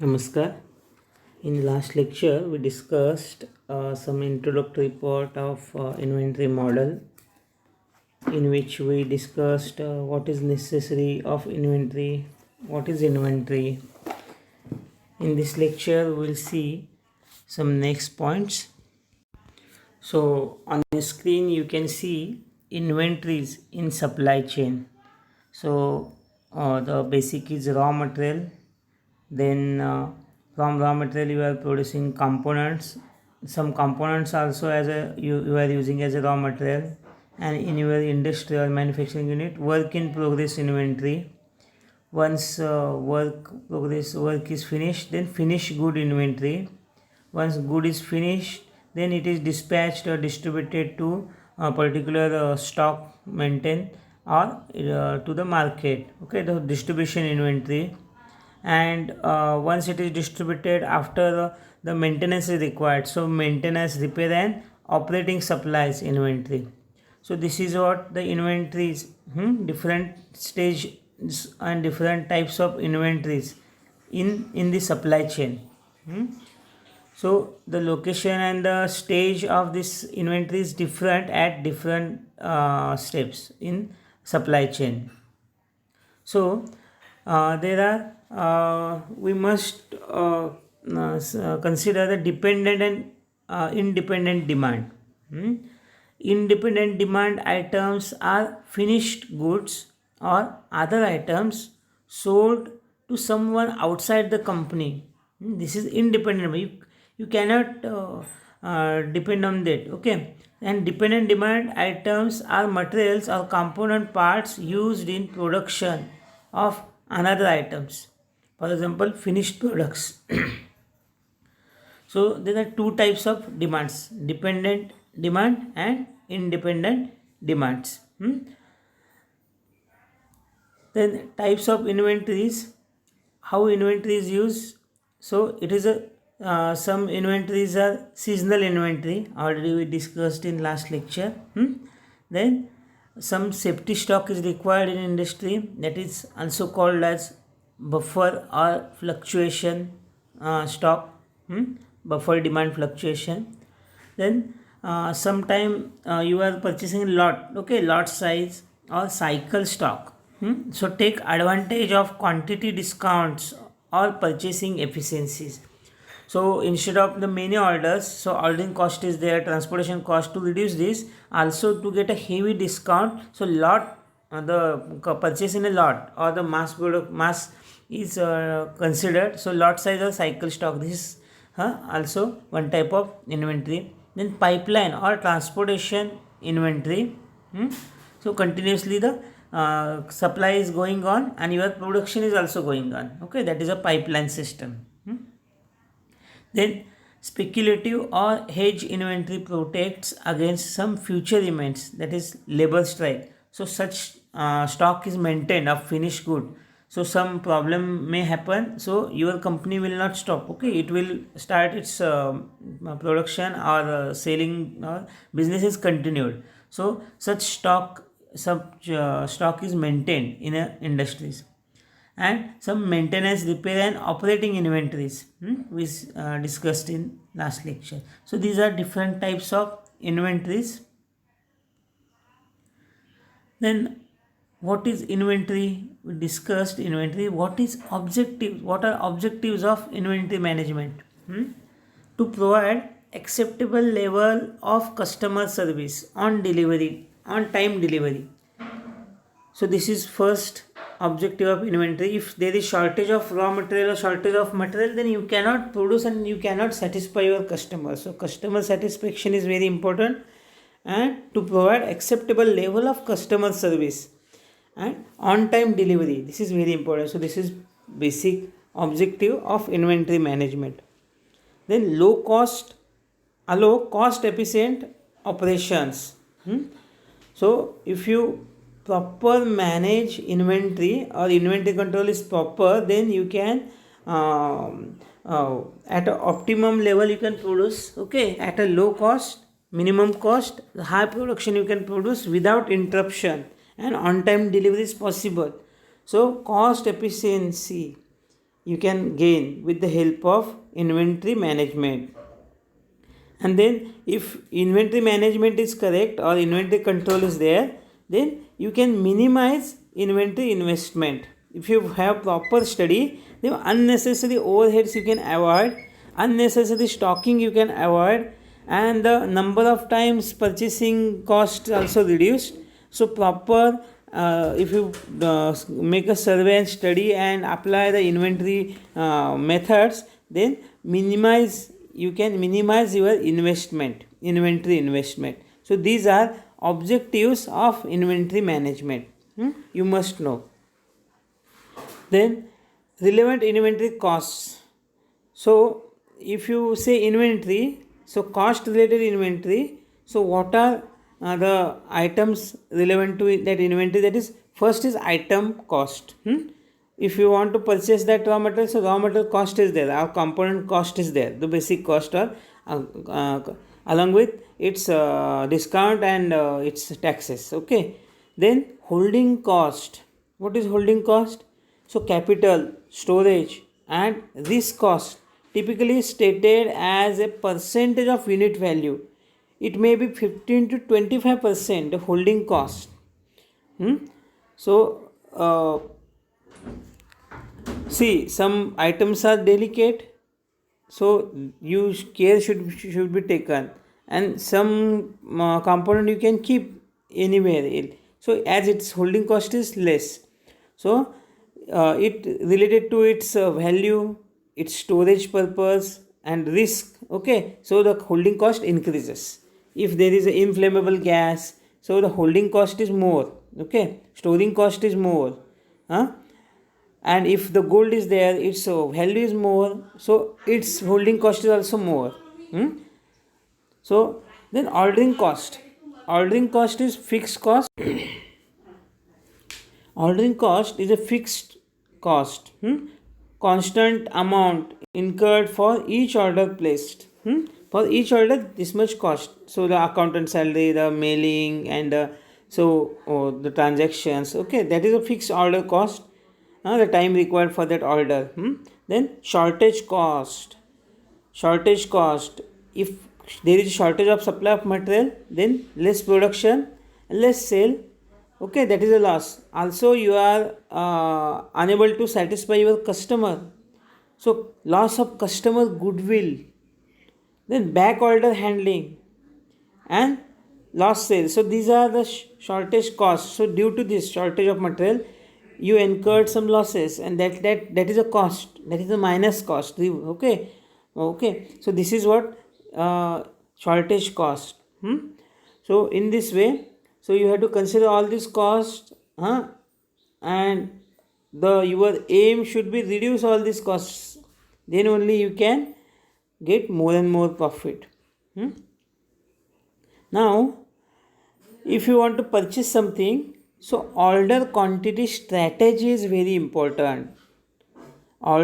Namaskar. In last lecture, we discussed some introductory part of inventory model, in which we discussed what is necessary of inventory, what is inventory. In this lecture, we will see some next points. So on the screen, you can see inventories in supply chain. So the basic is raw material. Then from raw material you are producing components. Some components also as you are using as a raw material. And in your industrial manufacturing unit, work in progress inventory. Once work is finished, then finished good inventory. Once good is finished, then it is dispatched or distributed to a particular stock maintained or to the market. Okay, the distribution inventory. And once it is distributed, after the maintenance is required, so maintenance, repair and operating supplies inventory. So this is what the inventories, different stage and different types of inventories in the supply chain. So the location and the stage of this inventory is different at different steps in supply chain. So there are we must consider the dependent and independent demand. Independent demand items are finished goods or other items sold to someone outside the company. This is independent. You cannot depend on that. Okay. And dependent demand items are materials or component parts used in production of another items. For example, finished products. So there are two types of demands: dependent demand and independent demands. Then types of inventories, how inventory is used. So it is a some inventories are seasonal inventory, already we discussed in last lecture. Then some safety stock is required in industry, that is also called as buffer or fluctuation stock. Buffer demand fluctuation. Then sometime you are purchasing lot, okay, lot size or cycle stock. So take advantage of quantity discounts or purchasing efficiencies. So instead of the many orders, so ordering cost is there, transportation cost. To reduce this, also to get a heavy discount, so lot the purchase in a lot or the mass is considered. So lot size or cycle stock, this is also one type of inventory. Then pipeline or transportation inventory. So continuously the supply is going on and your production is also going on. Okay, that is a pipeline system. Then speculative or hedge inventory protects against some future events, that is labor strike. So such stock is maintained of finished good. So some problem may happen, so your company will not stop. Okay, it will start its production or selling or business is continued. So such stock is maintained in industries. And some maintenance, repair and operating inventories, we discussed in last lecture. So these are different types of inventories. Then what is inventory? We discussed inventory. What is objectives? What are objectives of inventory management? To provide acceptable level of customer service on delivery, on time delivery. So this is first objective of inventory. If there is shortage of raw material or shortage of material, then you cannot produce and you cannot satisfy your customer. So customer satisfaction is very important, and to provide acceptable level of customer service and on time delivery, this is very important. So this is basic objective of inventory management. Then low cost, allow cost efficient operations. So if you proper manage inventory or inventory control is proper, then you can at an optimum level you can produce, okay, at a low cost, minimum cost, high production you can produce without interruption, and on time delivery is possible. So cost efficiency you can gain with the help of inventory management. And then if inventory management is correct or inventory control is there, then you can minimize inventory investment. If you have proper study, then unnecessary overheads you can avoid, unnecessary stocking you can avoid, and the number of times purchasing cost also reduced. So proper, if you make a survey and study and apply the inventory methods, then you can minimize your inventory investment. So these are objectives of inventory management. You must know. Then relevant inventory costs. So if you say inventory, so cost related inventory, so what are the items relevant to that inventory? That is, first is item cost. If you want to purchase that raw material, so raw material cost is there, our component cost is there, the basic cost are along with its discount and its taxes. Okay. Then holding cost. What is holding cost? So capital, storage and risk cost, typically stated as a percentage of unit value. It may be 15 to 25% of holding cost. So see, some items are delicate, so care should be taken, and some component you can keep anywhere. So as its holding cost is less, so it related to its value, its storage purpose and risk. Okay, so the holding cost increases. If there is an inflammable gas, so the holding cost is more. Okay, storing cost is more. And if the gold is there, its value is more, so its holding cost is also more. So then ordering cost is fixed cost. Ordering cost is a fixed cost, constant amount incurred for each order placed. For each order this much cost, so the accountant salary, the mailing and the transactions. Okay, that is a fixed order cost, the time required for that order. Then shortage cost. If there is shortage of supply of material, then less production, less sale. Okay, that is a loss. Also you are unable to satisfy your customer, so loss of customer goodwill. Then back order handling and lost sales. So these are the shortage costs. So due to this shortage of material, you incurred some losses, and that is a cost, that is a minus cost. Okay. So this is what shortage cost. So in this way, so you have to consider all these costs, and your aim should be reduce all these costs. Then only you can get more and more profit. Now, if you want to purchase something, so order quantity strategy is very important. So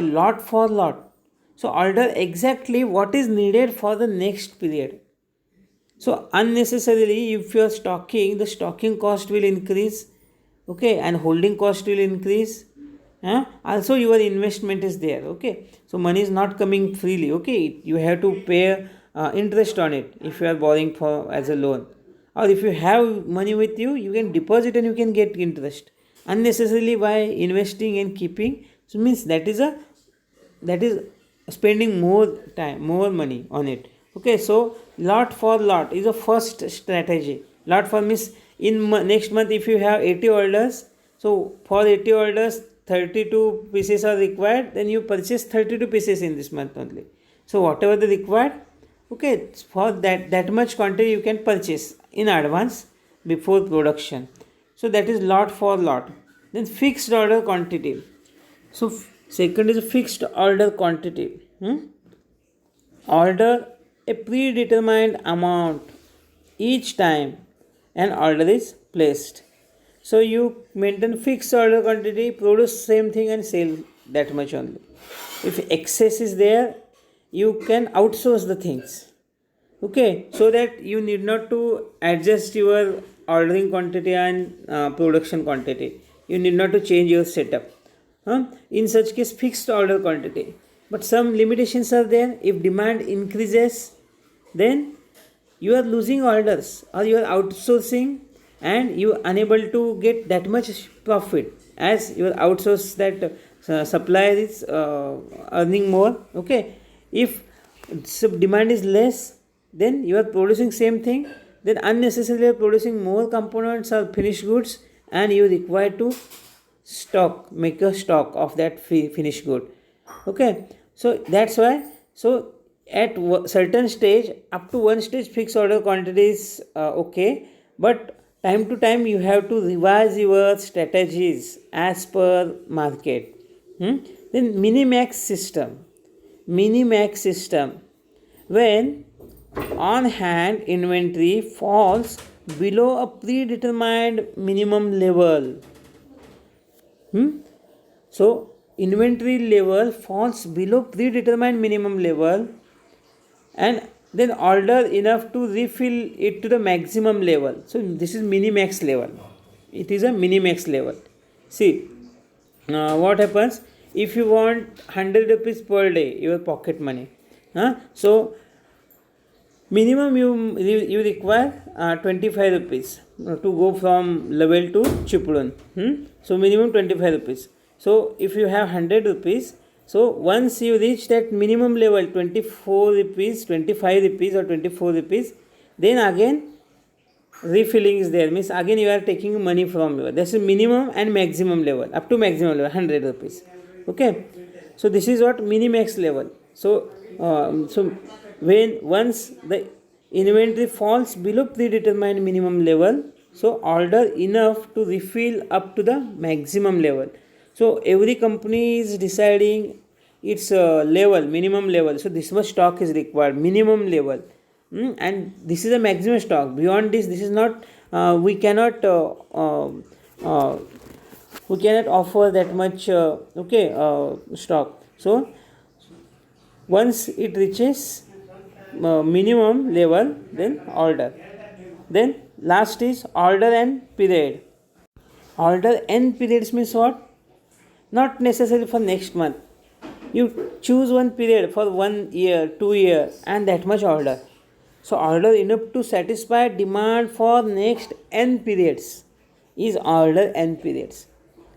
lot for lot. So order exactly what is needed for the next period. So unnecessarily, if you are stocking, the stocking cost will increase. Okay, and holding cost will increase. Also your investment is there. Okay, so money is not coming freely. Okay, you have to pay interest on it if you are borrowing for as a loan, or if you have money with you, you can deposit and you can get interest. Unnecessarily by investing and keeping, so means that is spending more time, more money on it. Okay, so lot for lot is a first strategy. Lot for means in next month if you have 80 orders, so for 80 orders 32 pieces are required, then you purchase 32 pieces in this month only. So whatever the required, okay, for that much quantity you can purchase in advance before production. So that is lot for lot. Then fixed order quantity. So second is fixed order quantity. Order a predetermined amount each time an order is placed. So you maintain fixed order quantity, produce same thing and sell that much only. If excess is there, you can outsource the things. Okay, so that you need not to adjust your ordering quantity and production quantity. You need not to change your setup. In such case, fixed order quantity. But some limitations are there. If demand increases, then you are losing orders or you are outsourcing and you are unable to get that much profit as your outsource that supplier is earning more. Okay, if demand is less, then you are producing same thing, then unnecessarily producing more components or finished goods, and you require to make a stock of that finished good. Okay, so that's why, so at certain stage, up to one stage, fixed order quantity is okay, but time to time you have to revise your strategies as per market. Then minimax system, when on hand inventory falls below a predetermined minimum level. So inventory level falls below predetermined minimum level, and then order enough to refill it to the maximum level. So this is minimax level. It is a minimax level. See, what happens if you want 100 rupees per day, your pocket money. So minimum you require 25 rupees to go from level to Chipudun. So minimum 25 rupees. So if you have 100 rupees, so once you reach that minimum level 24 rupees, 25 rupees or 24 rupees, then again refilling is there, means again you are taking money from you. This is minimum and maximum level, up to maximum level 100 rupees. Okay, so this is what minimax level. So when once the inventory falls below predetermined minimum level, so order enough to refill up to the maximum level. So every company is deciding its level, minimum level. So this much stock is required, minimum level. And this is a maximum stock. Beyond this is not, we cannot offer that much stock. So once it reaches minimum level, then order. Then last is order and period. Order and periods means what? Not necessarily for next month. You choose one period for 1 year, 2 years, and that much order. So order enough to satisfy demand for next n periods is order n periods.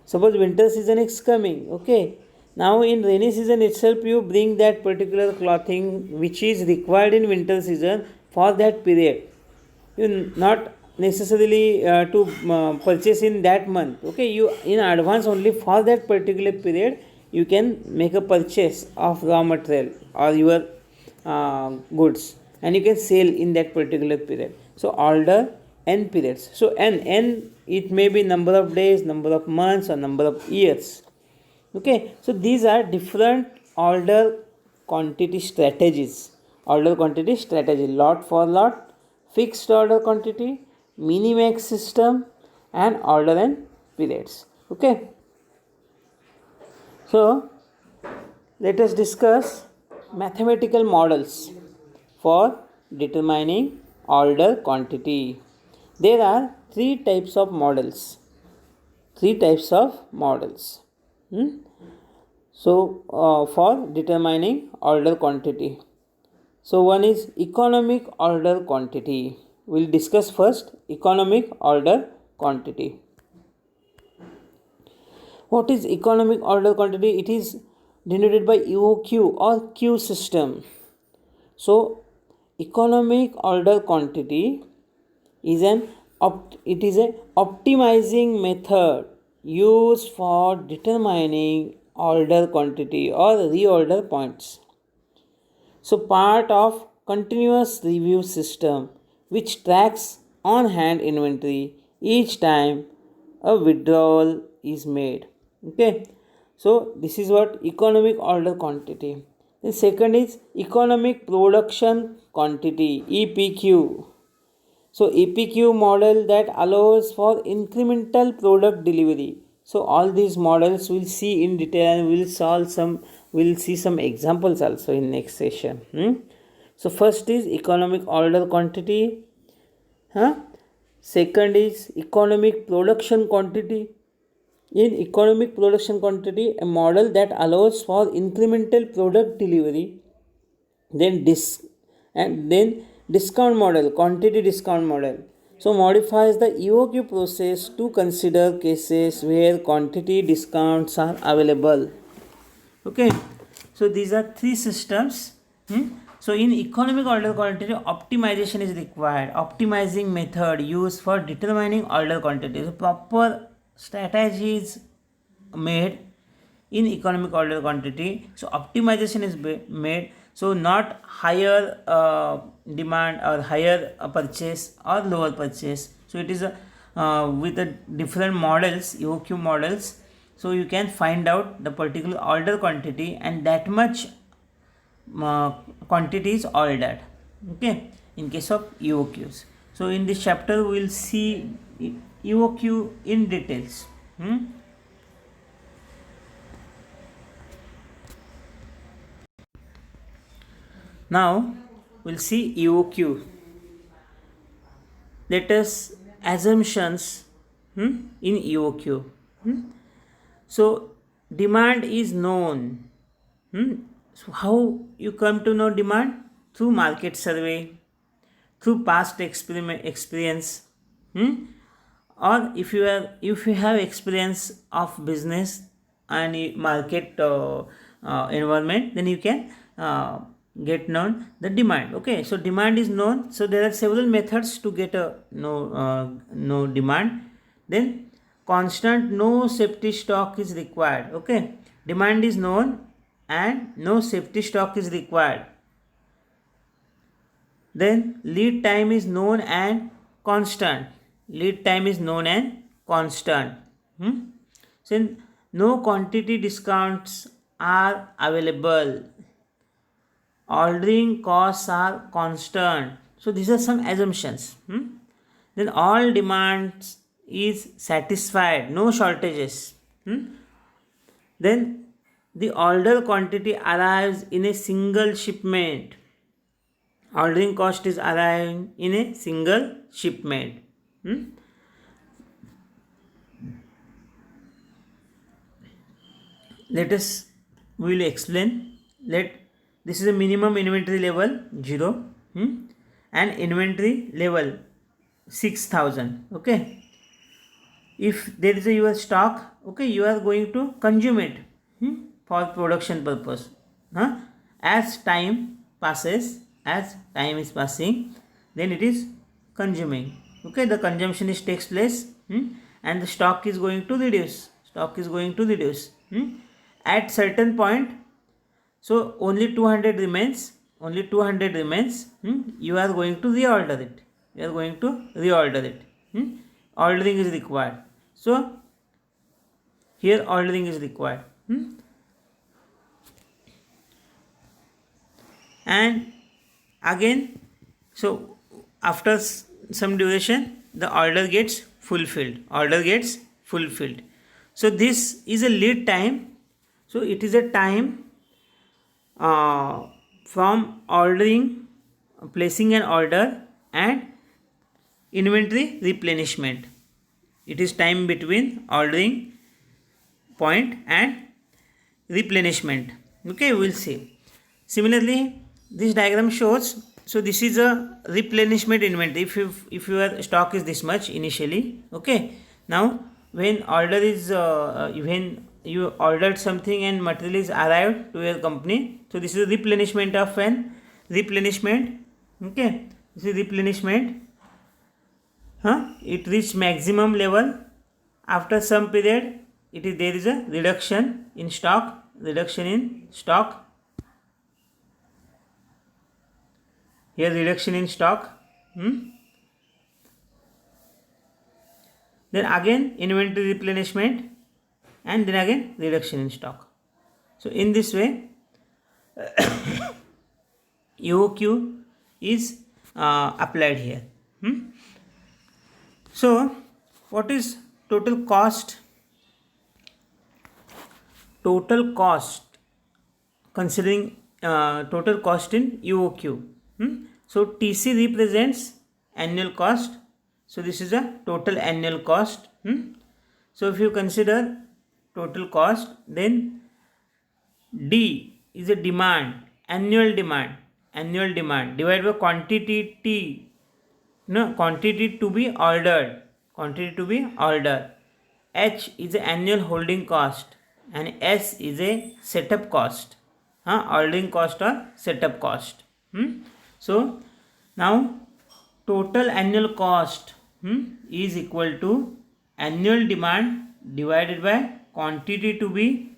Suppose winter season is coming, okay. Now in rainy season itself you bring that particular clothing which is required in winter season for that period. You not necessarily to purchase in that month, okay. You in advance only for that particular period you can make a purchase of raw material or your goods, and you can sell in that particular period. So order n periods. So n it may be number of days, number of months, or number of years. Okay, so these are different order quantity strategies. Order quantity strategy: lot for lot, fixed order quantity, minimax system, and order and periods. Okay, so let us discuss mathematical models for determining order quantity. There are three types of models. So for determining order quantity. So one is economic order quantity. We'll discuss first economic order quantity. What is economic order quantity? It is denoted by EOQ or Q system. So economic order quantity is an optimizing method used for determining order quantity or reorder points. So part of continuous review system which tracks on hand inventory each time a withdrawal is made. Okay, so this is what economic order quantity. The second is economic production quantity, EPQ. So EPQ model that allows for incremental product delivery. So all these models we'll see in detail, and we'll see some examples also in next session. So first is economic order quantity. Second is economic production quantity. In economic production quantity, a model that allows for incremental product delivery. Then discount model, quantity discount model. So modifies the EOQ process to consider cases where quantity discounts are available. Okay, so these are three systems. So in economic order quantity, optimization is required. Optimizing method used for determining order quantity. So proper strategy is made in economic order quantity. So optimization is made. So not higher demand or higher purchase or lower purchase. So it is with the different models, EOQ models. So you can find out the particular order quantity and that much quantity is ordered. Okay, in case of EOQs. So in this chapter we will see EOQ in details. Now we'll see EOQ. Let us assumptions in EOQ. So demand is known. So how you come to know demand? Through market survey, through past experience, or if you have experience of business and market environment, then you can get known the demand. Okay, so demand is known. So there are several methods to get a no demand. Then constant no safety stock is required. Okay, demand is known and no safety stock is required. Then lead time is known and constant. Lead time is known and constant. So no quantity discounts are available. Ordering costs are constant. So these are some assumptions. Then all demands is satisfied, no shortages. Then the order quantity arrives in a single shipment. Ordering cost is arriving in a single shipment. We will explain. This is a minimum inventory level 0 and inventory level 6,000. Okay, if there is a your stock, okay, you are going to consume it for production purpose. As time is passing, then it is consuming. Okay, the consumption takes place, and the stock is going to reduce. At certain point, so only 200 remains. You are going to reorder it. Ordering is required. So here ordering is required. And again, so after some duration, the order gets fulfilled. So this is a lead time. So it is a time from ordering, placing an order, and inventory replenishment. It is time between ordering point and replenishment. Okay, we will see. Similarly, this diagram shows, so this is a replenishment inventory. If your stock is this much initially, okay, now when order is when you ordered something and material is arrived to your company, so this is a replenishment of an replenishment. Okay, this is replenishment. It reached maximum level. After some period, there is a reduction in stock. Here reduction in stock. Then again inventory replenishment, and then again reduction in stock. So in this way EOQ is applied here. So what is total cost? Total cost, considering total cost in EOQ. So TC represents annual cost. So this is a total annual cost. So if you consider total cost, then D is a demand, annual demand divided by quantity T, no, quantity to be ordered, H is the annual holding cost, and S is a setup cost, ordering cost or setup cost. So now total annual cost is equal to annual demand divided by quantity to be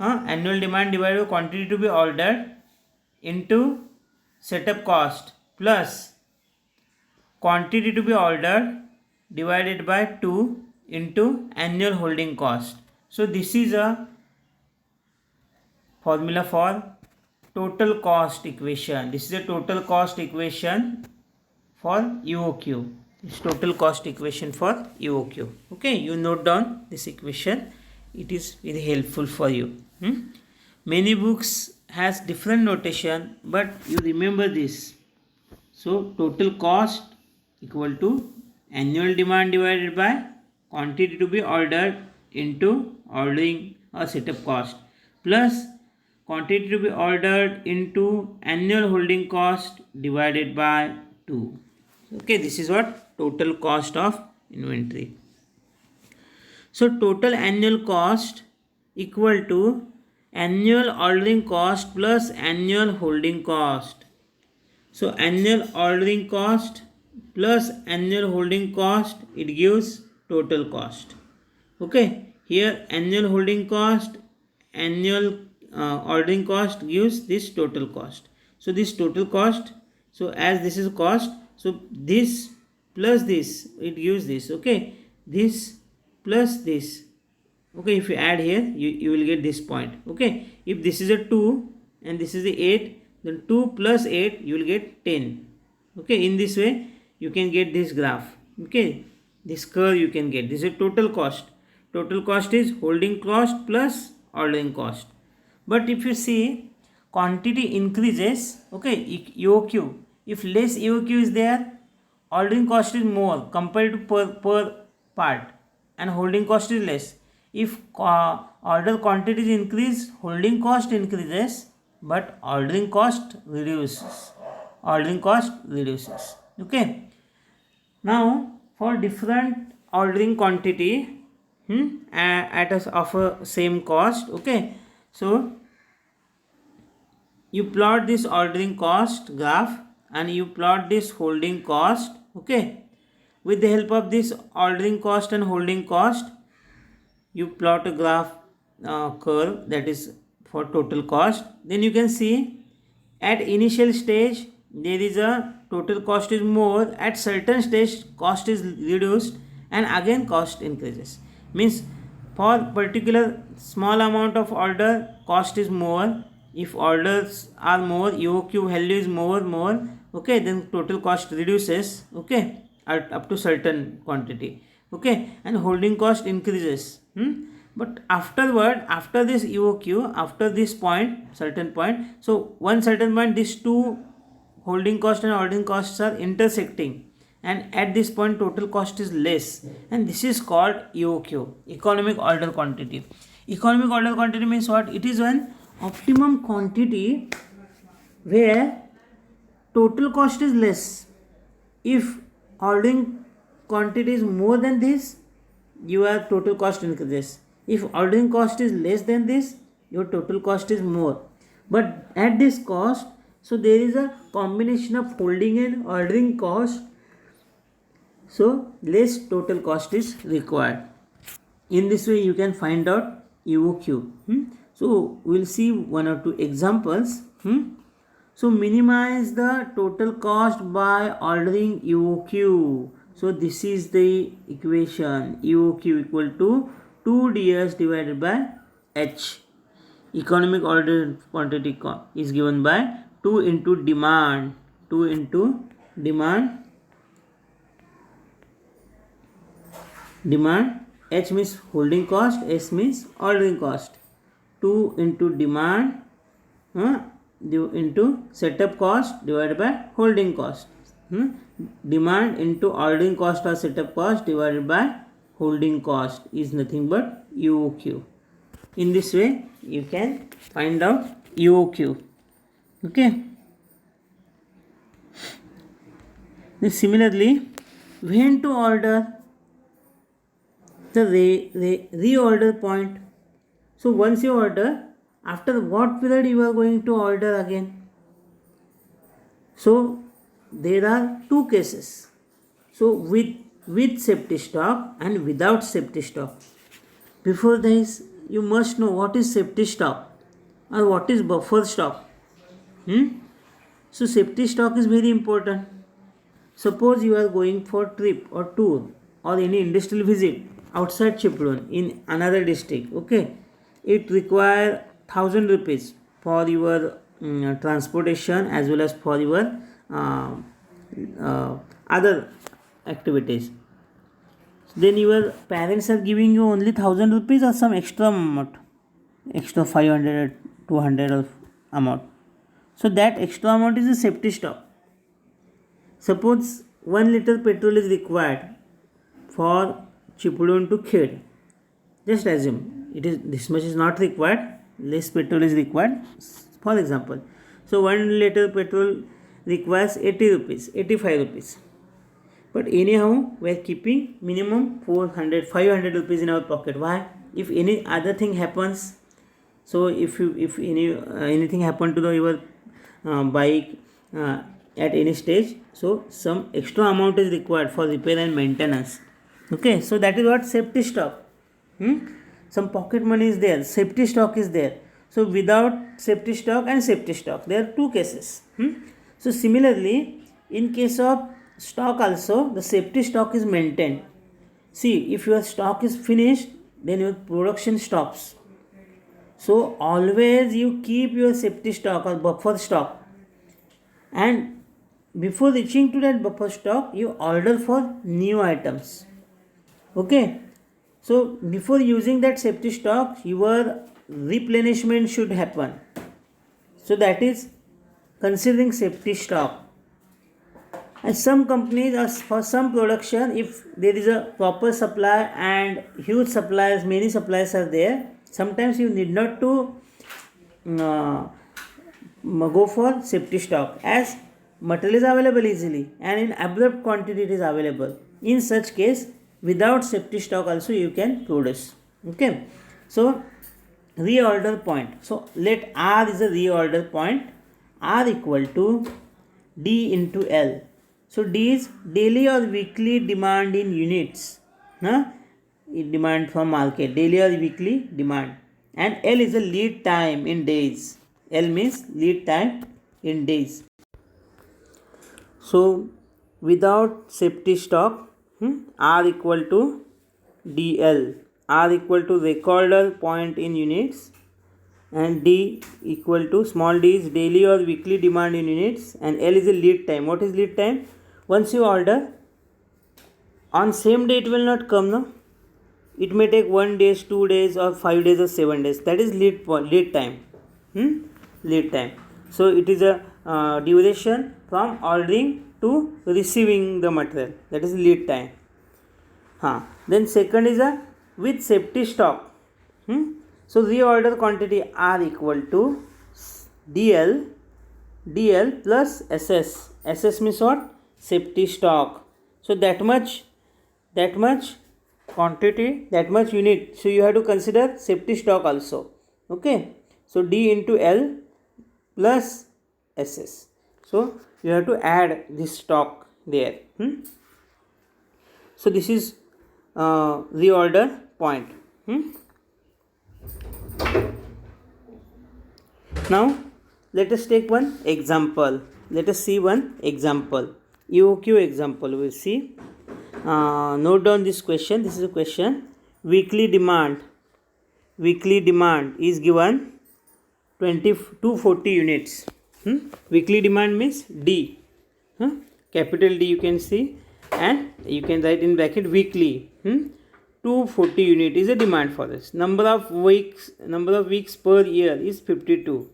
annual demand divided by quantity to be ordered into setup cost plus quantity to be ordered divided by 2 into annual holding cost. So this is a formula for total cost equation. This is a total cost equation for EOQ. This total cost equation for EOQ. Okay, you note down this equation. It is very helpful for you. Many books has different notation, but you remember this. So total cost equal to annual demand divided by quantity to be ordered into ordering or setup cost plus quantity to be ordered into annual holding cost divided by 2. Okay, this is what total cost of inventory. So total annual cost equal to annual ordering cost plus annual holding cost. So annual ordering cost plus annual holding cost, it gives total cost. Okay, here annual holding cost, annual ordering cost gives this total cost. So this total cost, so as this is cost, so this plus this, it gives this. Okay, this plus this. Okay, if you add here, you will get this point. Okay, if this is a 2 and this is the 8, then 2 plus 8 you will get 10. Okay, in this way you can get this graph. Okay, this curve you can get. This is total cost. Total cost is holding cost plus ordering cost. But if you see quantity increases, okay, EOQ, if less EOQ is there, ordering cost is more compared to per part and holding cost is less. If order quantity is increased, holding cost increases, but ordering cost reduces. Okay. Now for different ordering quantity at of a same cost. Okay. So you plot this ordering cost graph and you plot this holding cost. Okay. With the help of this ordering cost and holding cost, you plot a graph curve that is for total cost. Then you can see at initial stage there is a total cost is more, at certain stage cost is reduced and again cost increases. Means for particular small amount of order cost is more. If orders are more, EOQ value is more, okay, then total cost reduces, okay, up to certain quantity. Okay, and holding cost increases. But afterward, after this EOQ, after this point, certain point, so one certain point, these two holding cost and ordering costs are intersecting, and at this point total cost is less, and this is called EOQ, economic order quantity. Economic order quantity means what? It is when optimum quantity where total cost is less. If ordering quantity is more than this, your total cost increases. If ordering cost is less than this, your total cost is more. But at this cost, so there is a combination of holding and ordering cost, so less total cost is required. In this way you can find out EOQ. So we'll see one or two examples. So minimize the total cost by ordering EOQ. So this is the equation, EOQ equal to 2DS divided by H. Economic order quantity is given by 2 into demand. Demand, H means holding cost, S means ordering cost. 2 into demand into setup cost divided by holding cost. Demand into ordering cost or setup cost divided by holding cost is nothing but EOQ. In this way you can find out EOQ. Okay. Then similarly, when to order, the reorder point. So once you order, after what period you are going to order again? So there are two cases. So with safety stock and without safety stock. Before this, you must know what is safety stock or what is buffer stock. So safety stock is very important. Suppose you are going for trip or tour or any industrial visit outside Chipron in another district. Okay, it require 1,000 rupees for your transportation as well as for your other activities. Then your parents are giving you only 1,000 rupees or some extra amount, extra 500 or 200 of amount. So that extra amount is a safety stock. Suppose 1 liter petrol is required for Chipudon to Khed. Just assume it is this much is not required, less petrol is required, for example. So 1 liter petrol requires 80 rupees, 85 rupees. But anyhow, we are keeping minimum 400, 500 rupees in our pocket. Why? If any other thing happens, so if anything happen to your bike at any stage, so some extra amount is required for repair and maintenance. Okay, so that is what safety stock. Some pocket money is there, safety stock is there. So without safety stock and safety stock, there are two cases. So similarly, in case of stock also, the safety stock is maintained. See, if your stock is finished, then your production stops. So always you keep your safety stock or buffer stock, and before reaching to that buffer stock, you order for new items. Okay, so before using that safety stock, your replenishment should happen. So that is considering safety stock. And some companies or for some production, if there is a proper supply and huge suppliers, many suppliers are there, sometimes you need not to go for safety stock, as material is available easily and in abrupt quantity it is available. In such case, without safety stock also you can produce. Okay, so reorder point. So let R is a reorder point. R equal to D into L. So D is daily or weekly demand in units. Demand from market, daily or weekly demand. And L is a lead time in days. L means lead time in days. So without safety stock, R equal to DL. R equal to recorder point in units, and D equal to small d is daily or weekly demand in units, and L is a lead time. What is lead time? Once you order, on same day it will not come, no? It may take 1 day, 2 days or 5 days or 7 days. That is lead time. Lead time. So it is a duration from ordering to receiving the material. That is lead time. Then second is a with safety stock. So reorder quantity R equal to DL plus SS. SS means what? Safety stock. So that much quantity, that much unit. So you have to consider safety stock also. Okay. So D into L plus SS. So you have to add this stock there. So this is reorder point. Now let us take one example. Let us see one example. EOQ example we will see. Note down this question. This is a question. Weekly demand is given 240 units. Weekly demand means D. Capital D you can see, and you can write in bracket weekly. 240 unit is a demand for this. Number of weeks per year is 52.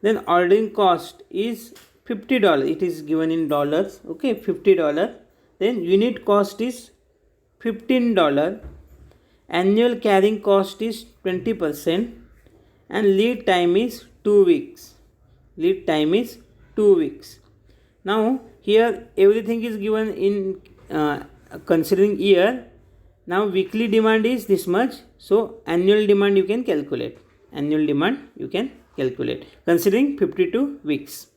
Then ordering cost is $50. It is given in dollars. Okay, $50. Then unit cost is $15, annual carrying cost is 20% and lead time is 2 weeks. Lead time is 2 weeks. Now here everything is given in considering year. Now weekly demand is this much, so annual demand you can calculate. Annual demand you can calculate considering 52 weeks.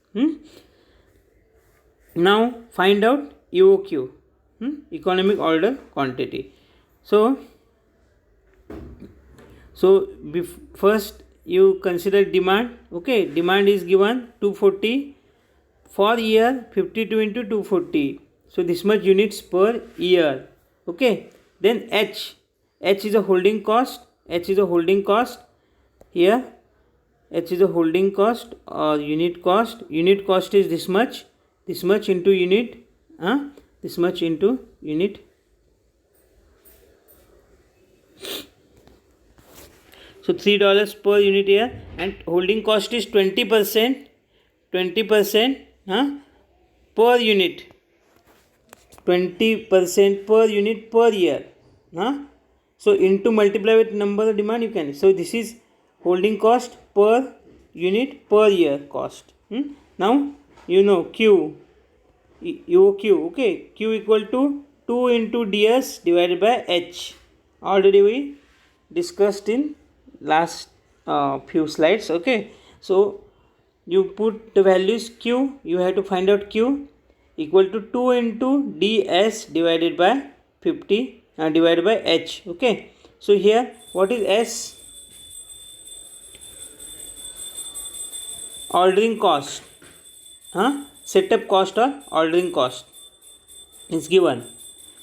Now find out EOQ, economic order quantity. So first you consider demand. Okay, demand is given 240 for year, 52 into 240. So this much units per year. Okay, then H is a holding cost. H is a holding cost. Here H is a holding cost or unit cost. Unit cost is this much into unit, this much into unit. So $3 per unit here, and holding cost is 20%, per unit, 20% per unit per year. So into multiply with number of demand you can. So this is holding cost per unit per year cost. Now you know Q, EOQ. Okay, Q equal to 2 into DS divided by H. Already we discussed in last few slides. Okay, so you put the values Q, you have to find out Q equal to 2 into DS divided by 50 divided by H. Okay, so here what is S? Ordering cost, setup cost or ordering cost is given.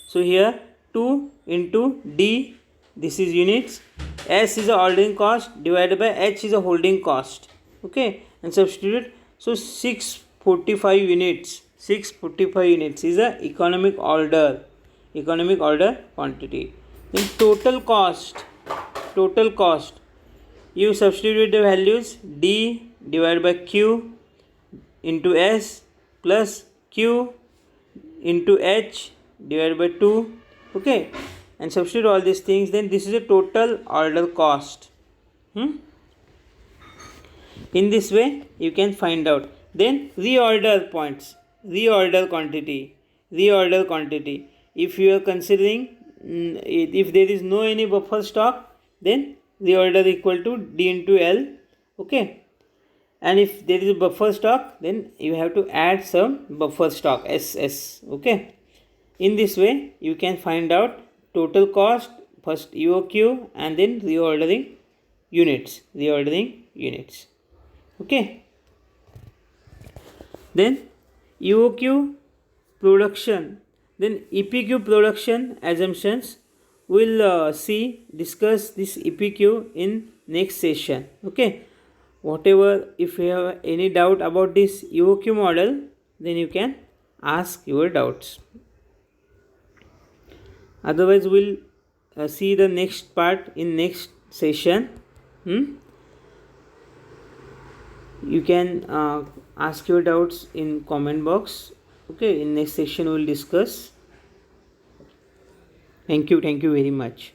So here 2 into D, this is units, S is the ordering cost divided by H is a holding cost. Okay, and substitute. So 645 units. 645 units is a economic order quantity. Then total cost, you substitute the values D divided by Q into S plus Q into H divided by 2. Okay, and substitute all these things. Then this is a total order cost. In this way you can find out. Then reorder points, reorder quantity. If you are considering if there is no any buffer stock, then reorder equal to D into L. Okay, and if there is a buffer stock, then you have to add some buffer stock, SS. Okay, in this way you can find out total cost, first EOQ, and then reordering units. Okay, then EOQ production, then EPQ production assumptions. We'll discuss this EPQ in next session. Okay, whatever, if you have any doubt about this EOQ model, then you can ask your doubts. Otherwise we'll see the next part in next session. You can ask your doubts in comment box. Okay, in next session we'll discuss. Thank you very much.